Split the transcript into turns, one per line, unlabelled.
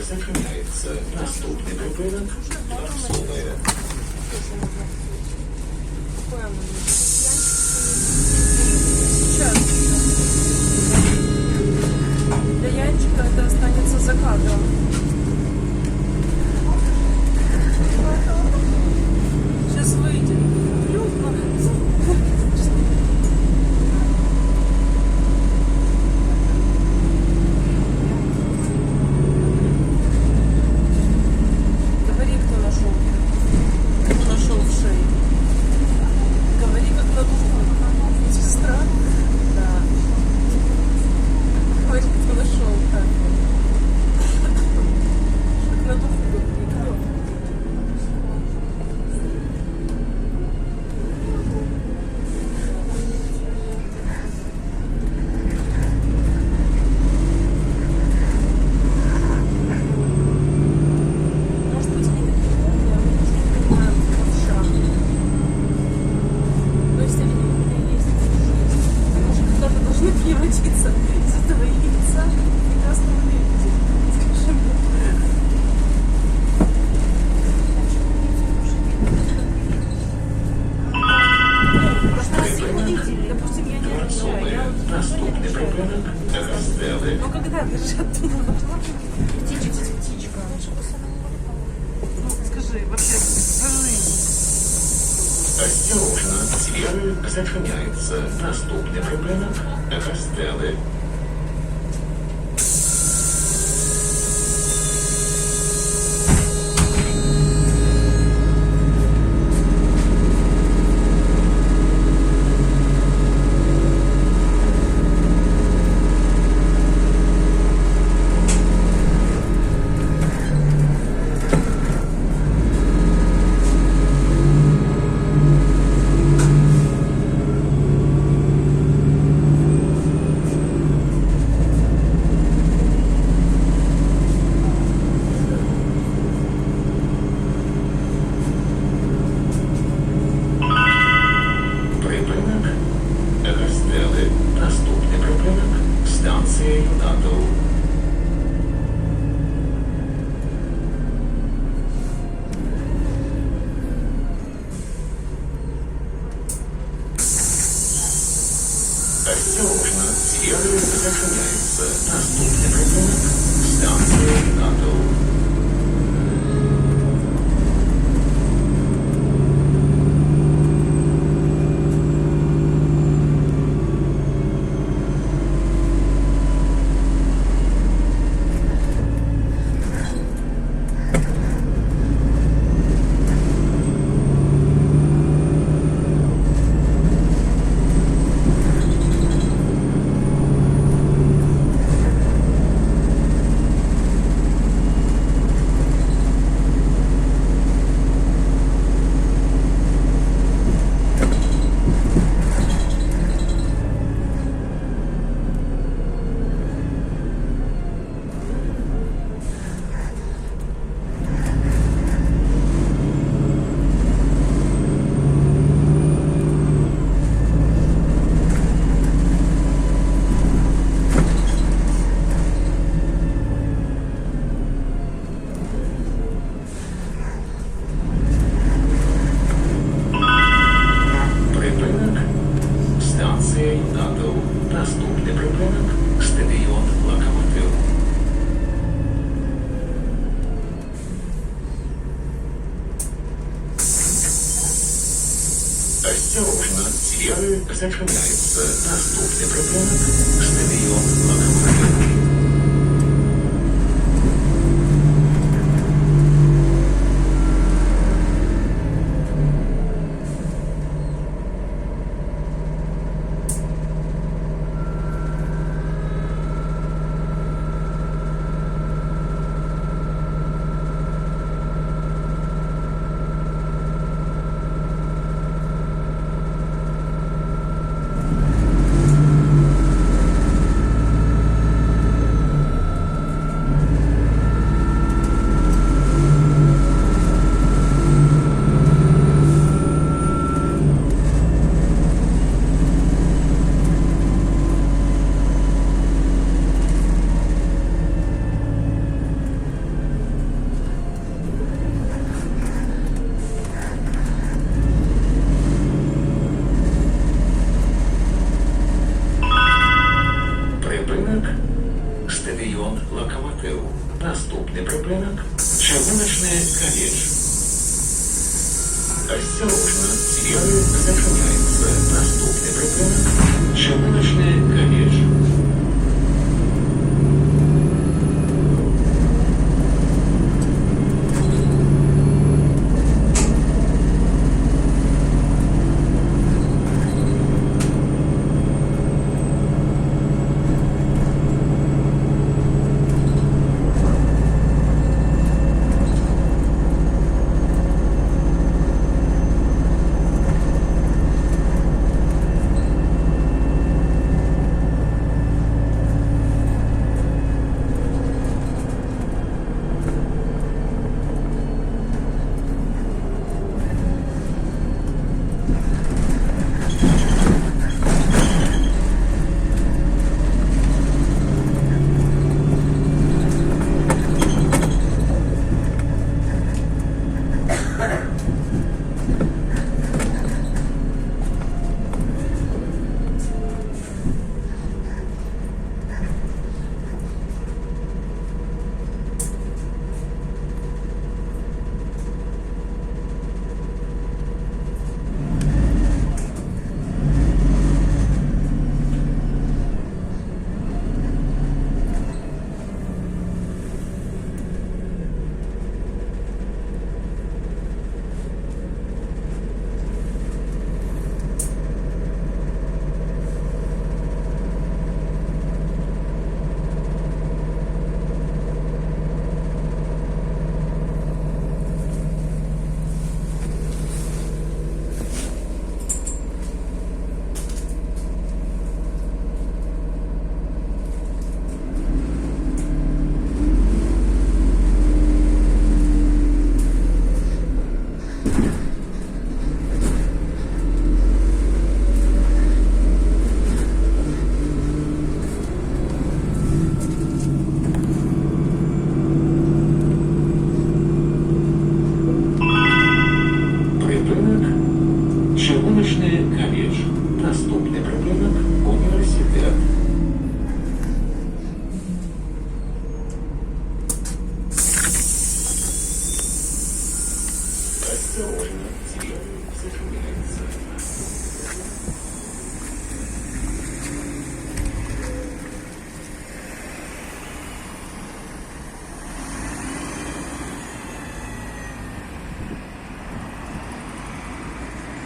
Зачиняється наступний припинок Тарасове.
Для Янчика это останется за кадром. Сейчас выйдет. Говори, кто нашел. Кто нашел в шее. Говори, как на духу. Сестра? Да. Говори, кто нашел. Как на духу. Никто. Может быть, не я не понимаю, в шаг. То есть они у меня есть жизнь. Они же когда-то должны превратиться из этого яйца в прекрасного лебедя. Скажи мне. Просто раз их увидели, допустим, я не отвечаю, я вот
Наступний припинок Тарасове.
но когда держат,
Птичка.
ну, скажи, вообще, скажи.
Осторожно, двері зачиняється наступний припинок Тарасове. Припинок Тарасове. Наступний припинок станція Юнатов. Осторожно, двері зачиняється наступний припинок станція Юнатов. Припинок станція Юнатов. Наступний припинок стадіон Локомотив. Осторожно, двері зачиняється наступний припинок стадіон Локомотив. припинок. Червоночний коледж. Осторожно, двери зачиняються. Наступний припинок. Червоночний коледж. Червоночний коледж. Наступний припинок університет. Осторожно,